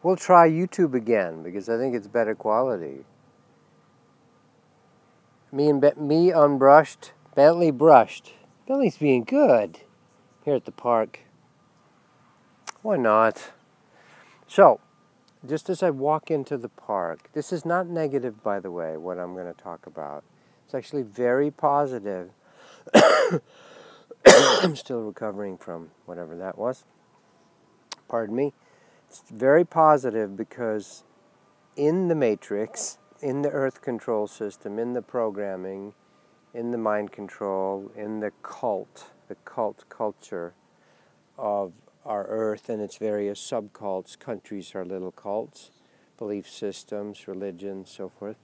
We'll try YouTube again because I think it's better quality. Me unbrushed, Bentley brushed. Bentley's being good here at the park. Why not? So, just as I walk into the park, this is not negative, by the way, what I'm going to talk about. It's actually very positive. I'm still recovering from whatever that was. Pardon me. It's very positive because in the matrix, in the earth control system, in the programming, in the mind control, in the cult culture of our earth and its various subcults, countries are little cults, belief systems, religions, so forth,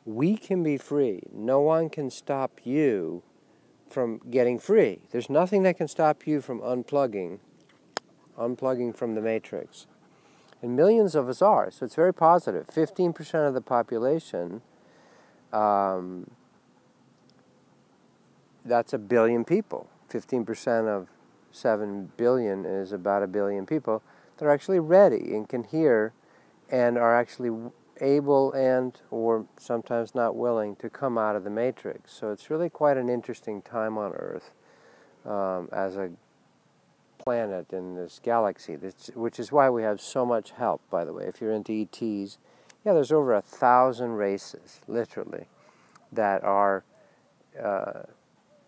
we can be free. No one can stop you from getting free. There's nothing that can stop you from unplugging from the matrix. And millions of us are, so it's very positive. 15% of the population, that's 1 billion people. 15% of 7 billion is about 1 billion people that are actually ready and can hear and are actually able and or sometimes not willing to come out of the matrix. So it's really quite an interesting time on Earth as a planet in this galaxy, which is why we have so much help, by the way. If you're into ETs, yeah, there's over 1,000 races, literally, that are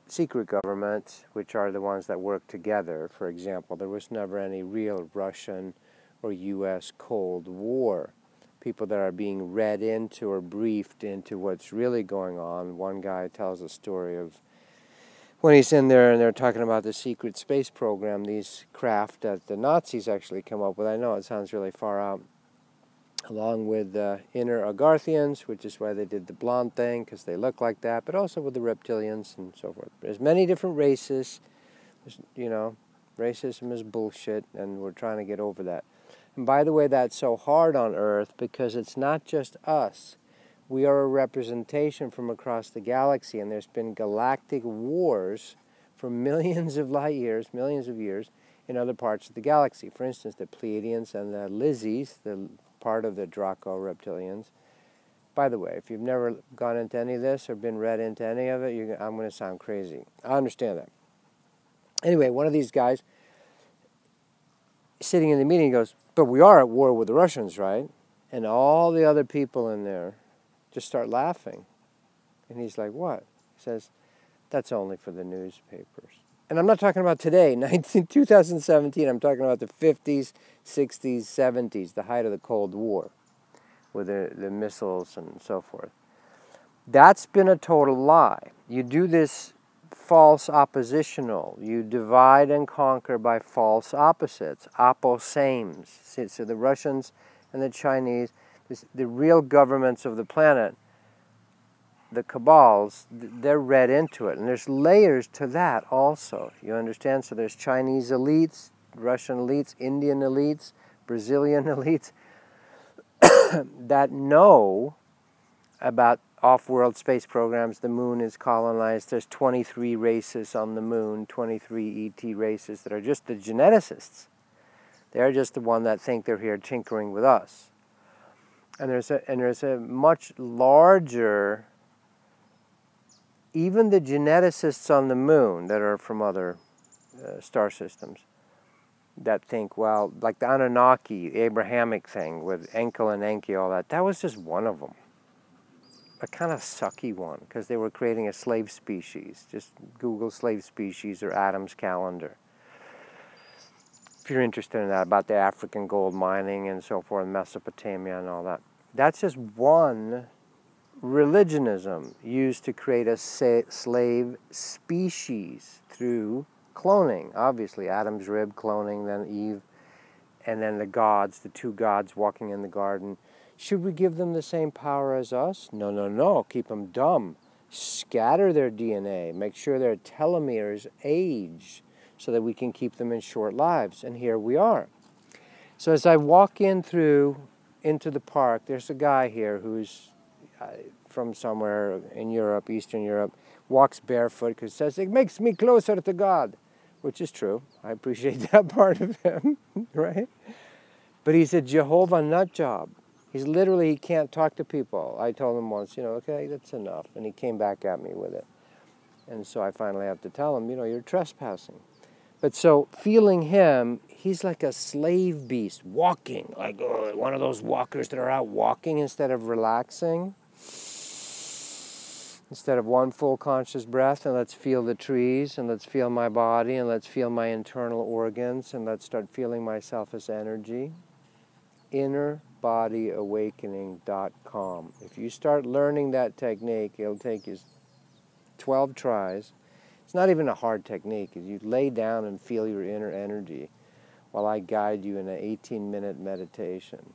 secret governments, which are the ones that work together. For example, there was never any real Russian or U.S. Cold War. People that are being read into or briefed into what's really going on. One guy tells a story of when he's in there and they're talking about the secret space program, these craft that the Nazis actually come up with. I know it sounds really far out. Along with the inner Agarthians, which is why they did the blonde thing, because they look like that, but also with the reptilians and so forth. There's many different races. You know, racism is bullshit, and we're trying to get over that. And by the way, that's so hard on Earth because it's not just us. We are a representation from across the galaxy, and there's been galactic wars for millions of light years, millions of years, in other parts of the galaxy. For instance, the Pleiadians and the Lizzies, the part of the Draco reptilians. By the way, if you've never gone into any of this or been read into any of it, I'm going to sound crazy. I understand that. Anyway, one of these guys sitting in the meeting goes, "But we are at war with the Russians, right?" And all the other people in there just start laughing. And he's like, "What?" He says, "That's only for the newspapers." And I'm not talking about today, 2017. I'm talking about the 50s, 60s, 70s, the height of the Cold War, with the missiles and so forth. That's been a total lie. You do this false oppositional. You divide and conquer by false opposites, opposames. So the Russians and the Chinese, the real governments of the planet, the cabals, they're read into it. And there's layers to that also, you understand? So there's Chinese elites, Russian elites, Indian elites, Brazilian elites that know about off-world space programs. The moon is colonized. There's 23 races on the moon, 23 ET races that are just the geneticists. They're just the one that think they're here tinkering with us. And there's a much larger, even the geneticists on the moon that are from other star systems that think, well, like the Anunnaki, Abrahamic thing with Enkel and Enki, all that, that was just one of them. A kind of sucky one, because they were creating a slave species. Just Google slave species or Adam's calendar. If you're interested in that, about the African gold mining and so forth, Mesopotamia and all that. That's just one religionism used to create a slave species through cloning. Obviously, Adam's rib cloning, then Eve, and then the gods, the two gods walking in the garden. Should we give them the same power as us? No, no, no. Keep them dumb. Scatter their DNA. Make sure their telomeres age so that we can keep them in short lives. And here we are. So as I walk into the park, there's a guy here who's from somewhere in Europe, Eastern Europe, walks barefoot because he says, it makes me closer to God, which is true. I appreciate that part of him, right? But he's a Jehovah nut job. He's literally, he can't talk to people. I told him once, okay, that's enough. And he came back at me with it. And so I finally have to tell him, you're trespassing. But so feeling him, he's like a slave beast, walking, like one of those walkers that are out walking instead of relaxing. Instead of one full conscious breath, and let's feel the trees, and let's feel my body, and let's feel my internal organs, and let's start feeling myself as energy. InnerBodyAwakening.com. If you start learning that technique, it'll take you 12 tries. It's not even a hard technique. You lay down and feel your inner energy while I guide you in an 18-minute meditation.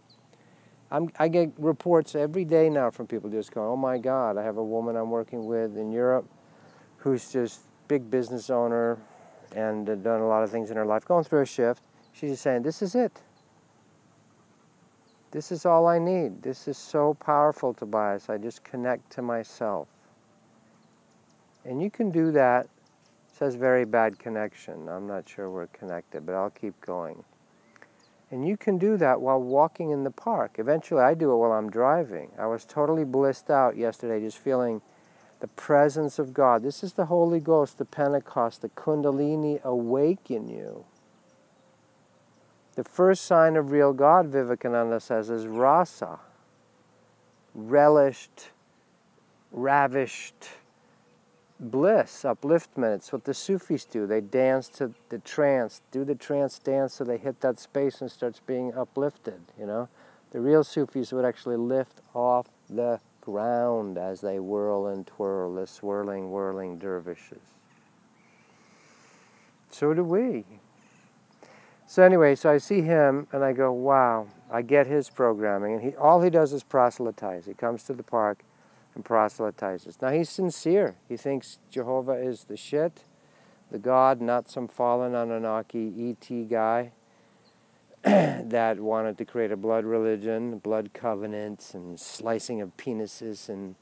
I get reports every day now from people just going, oh my God, I have a woman I'm working with in Europe who's just big business owner and done a lot of things in her life, going through a shift. She's just saying, this is it. This is all I need. This is so powerful, Tobias. I just connect to myself. And you can do that. It says very bad connection. I'm not sure we're connected, but I'll keep going. And you can do that while walking in the park. Eventually, I do it while I'm driving. I was totally blissed out yesterday, just feeling the presence of God. This is the Holy Ghost, the Pentecost, the Kundalini awake in you. The first sign of real God, Vivekananda says, is rasa. Relished, ravished bliss, upliftment. It's what the Sufis do. They dance to the trance, do the trance dance so they hit that space and starts being uplifted, The real Sufis would actually lift off the ground as they whirl and twirl, the swirling, whirling dervishes. So do we. So anyway, so I see him and I go, wow, I get his programming. And all he does is proselytize. He comes to the park and proselytizes. Now he's sincere. He thinks Jehovah is the shit, the God, not some fallen Anunnaki E.T. guy that wanted to create a blood religion, blood covenants, and slicing of penises and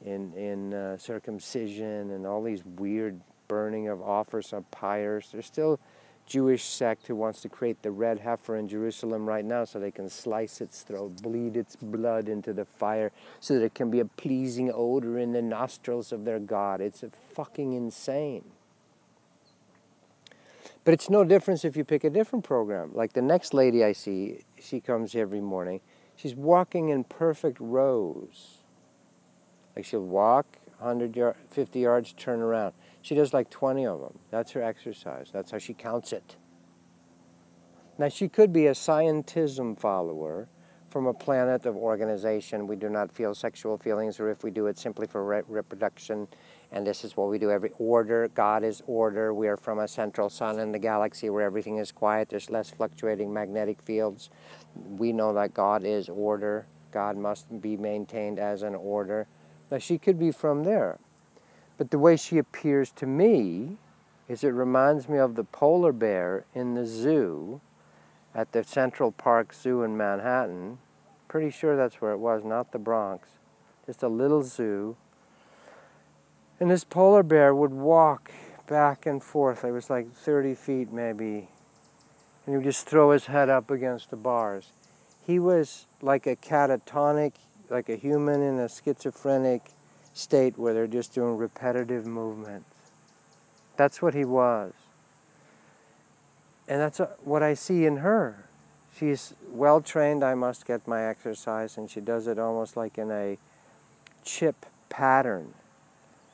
in circumcision and all these weird burning of offers of pyres. There's still Jewish sect who wants to create the red heifer in Jerusalem right now so they can slice its throat, bleed its blood into the fire so that it can be a pleasing odor in the nostrils of their God. It's fucking insane. But it's no difference if you pick a different program. Like the next lady I see, she comes every morning. She's walking in perfect rows. Like she'll walk 50 yards, turn around. She does like 20 of them. That's her exercise. That's how she counts it. Now, she could be a scientism follower from a planet of organization. We do not feel sexual feelings, or if we do it simply for reproduction, and this is what we do every order. God is order. We are from a central sun in the galaxy where everything is quiet. There's less fluctuating magnetic fields. We know that God is order. God must be maintained as an order. Now, she could be from there. But the way she appears to me is it reminds me of the polar bear in the zoo at the Central Park Zoo in Manhattan. Pretty sure that's where it was, not the Bronx. Just a little zoo. And this polar bear would walk back and forth. It was like 30 feet maybe. And he would just throw his head up against the bars. He was like a catatonic, like a human in a schizophrenic state where they're just doing repetitive movements. That's what he was. And that's what I see in her. She's well trained. I must get my exercise, and she does it almost like in a chip pattern,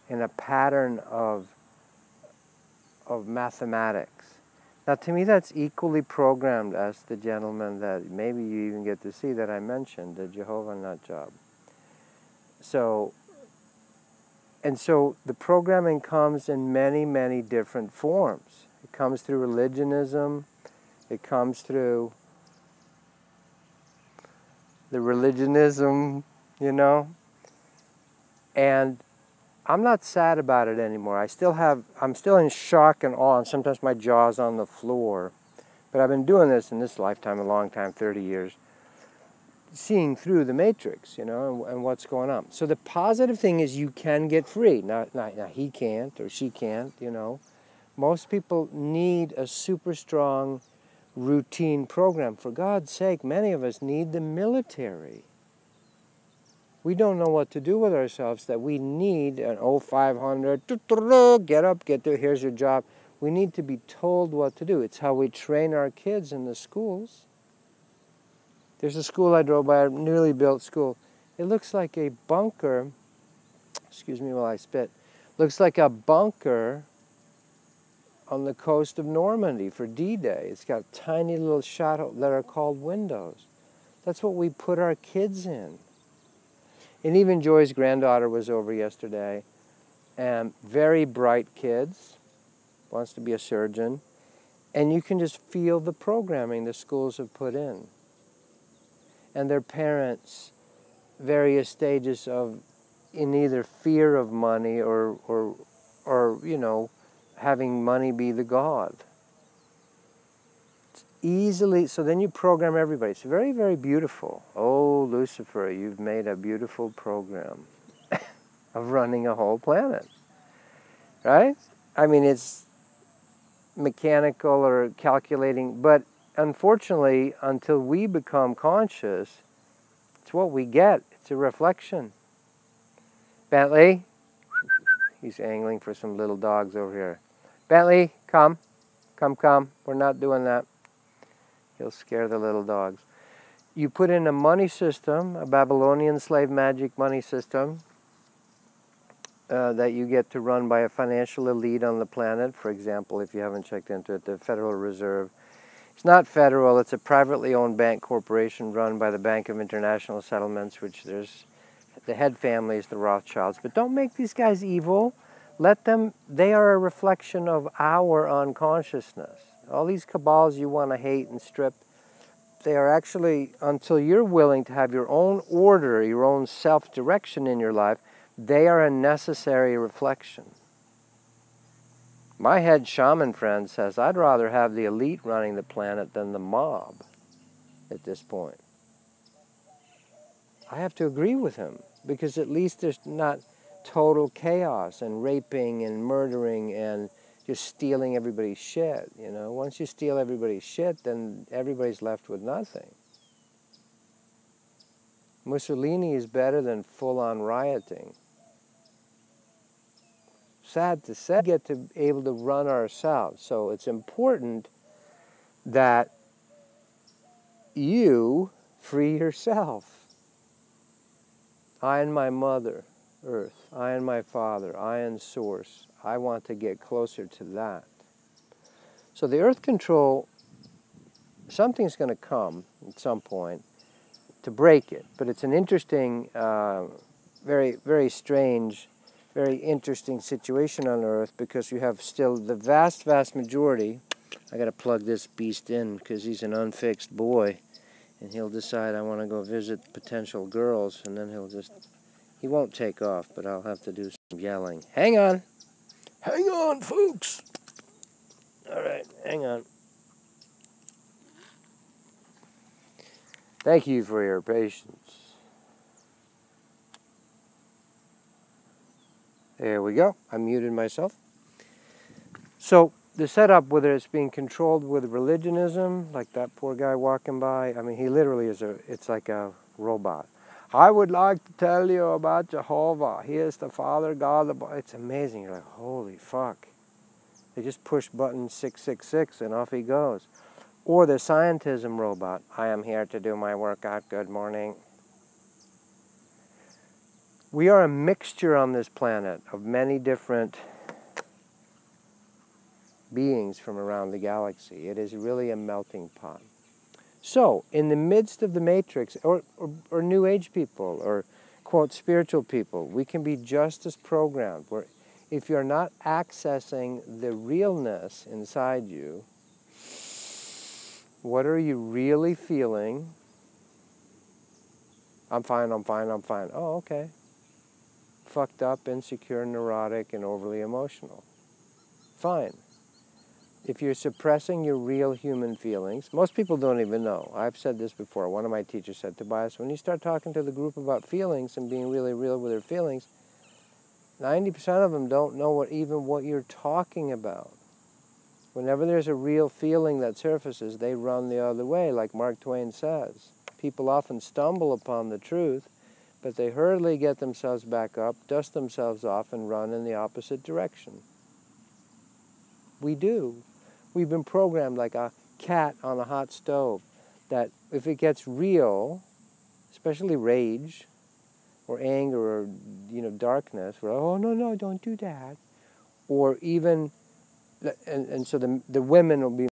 in a pattern of mathematics. Now, to me, that's equally programmed as the gentleman that maybe you even get to see that I mentioned, the Jehovah nut job. So the programming comes in many, many different forms. It comes through religionism. It comes through the religionism, And I'm not sad about it anymore. I'm still in shock and awe, and sometimes my jaw's on the floor. But I've been doing this in this lifetime, a long time, 30 years. Seeing through the matrix, and what's going on. So the positive thing is you can get free. Now he can't or she can't, Most people need a super strong routine program. For God's sake, many of us need the military. We don't know what to do with ourselves, that we need an 0500, get up, get there, here's your job. We need to be told what to do. It's how we train our kids in the schools. There's a school I drove by, a newly built school. It looks like a bunker, excuse me while I spit, looks like a bunker on the coast of Normandy for D-Day. It's got tiny little shot that are called windows. That's what we put our kids in. And even Joy's granddaughter was over yesterday, and very bright kids, wants to be a surgeon, and you can just feel the programming the schools have put in. And their parents, various stages of, in either fear of money or you know, having money be the god. It's easily, so then you program everybody. It's very, very beautiful. Oh, Lucifer, you've made a beautiful program of running a whole planet. Right? I mean, it's mechanical or calculating, but unfortunately, until we become conscious, it's what we get. It's a reflection. Bentley, he's angling for some little dogs over here. Bentley, come. Come, come. We're not doing that. He'll scare the little dogs. You put in a money system, a Babylonian slave magic money system, that you get to run by a financial elite on the planet. For example, if you haven't checked into it, the Federal Reserve. It's not federal, it's a privately owned bank corporation run by the Bank of International Settlements, which there's the head family is the Rothschilds. But don't make these guys evil. Let them, they are a reflection of our unconsciousness. All these cabals you want to hate and strip, they are actually, until you're willing to have your own order, your own self-direction in your life, they are a necessary reflection. My head shaman friend says, I'd rather have the elite running the planet than the mob at this point. I have to agree with him, because at least there's not total chaos and raping and murdering and just stealing everybody's shit. You know, once you steal everybody's shit, then everybody's left with nothing. Mussolini is better than full-on rioting. Sad to say, we get to be able to run ourselves. So it's important that you free yourself. I and my mother, Earth. I and my father. I and Source. I want to get closer to that. So the Earth control, something's going to come at some point to break it. But it's an interesting, very, very strange, very interesting situation on Earth, because you have still the vast, vast majority. I got to plug this beast in because he's an unfixed boy, and he'll decide I want to go visit potential girls, and then he won't take off, but I'll have to do some yelling. Hang on, folks. All right, hang on. Thank you for your patience. There we go. I muted myself. So the setup, whether it's being controlled with religionism, like that poor guy walking by, I mean, he literally is it's like a robot. I would like to tell you about Jehovah. He is the Father, God. It's amazing. You're like, holy fuck. They just push button 666 and off he goes. Or the scientism robot. I am here to do my workout. Good morning. We are a mixture on this planet of many different beings from around the galaxy. It is really a melting pot. So, in the midst of the matrix, or New Age people, or, quote, spiritual people, we can be just as programmed. Where if you're not accessing the realness inside you, what are you really feeling? I'm fine, I'm fine, I'm fine. Oh, okay. Fucked up, insecure, neurotic, and overly emotional. Fine. If you're suppressing your real human feelings, most people don't even know. I've said this before. One of my teachers said, Tobias, when you start talking to the group about feelings and being really real with their feelings, 90% of them don't know what you're talking about. Whenever there's a real feeling that surfaces, they run the other way, like Mark Twain says. People often stumble upon the truth, but they hurriedly get themselves back up, dust themselves off, and run in the opposite direction. We do. We've been programmed like a cat on a hot stove, that if it gets real, especially rage or anger or darkness, we're, oh no, don't do that. Or even, and so the women will be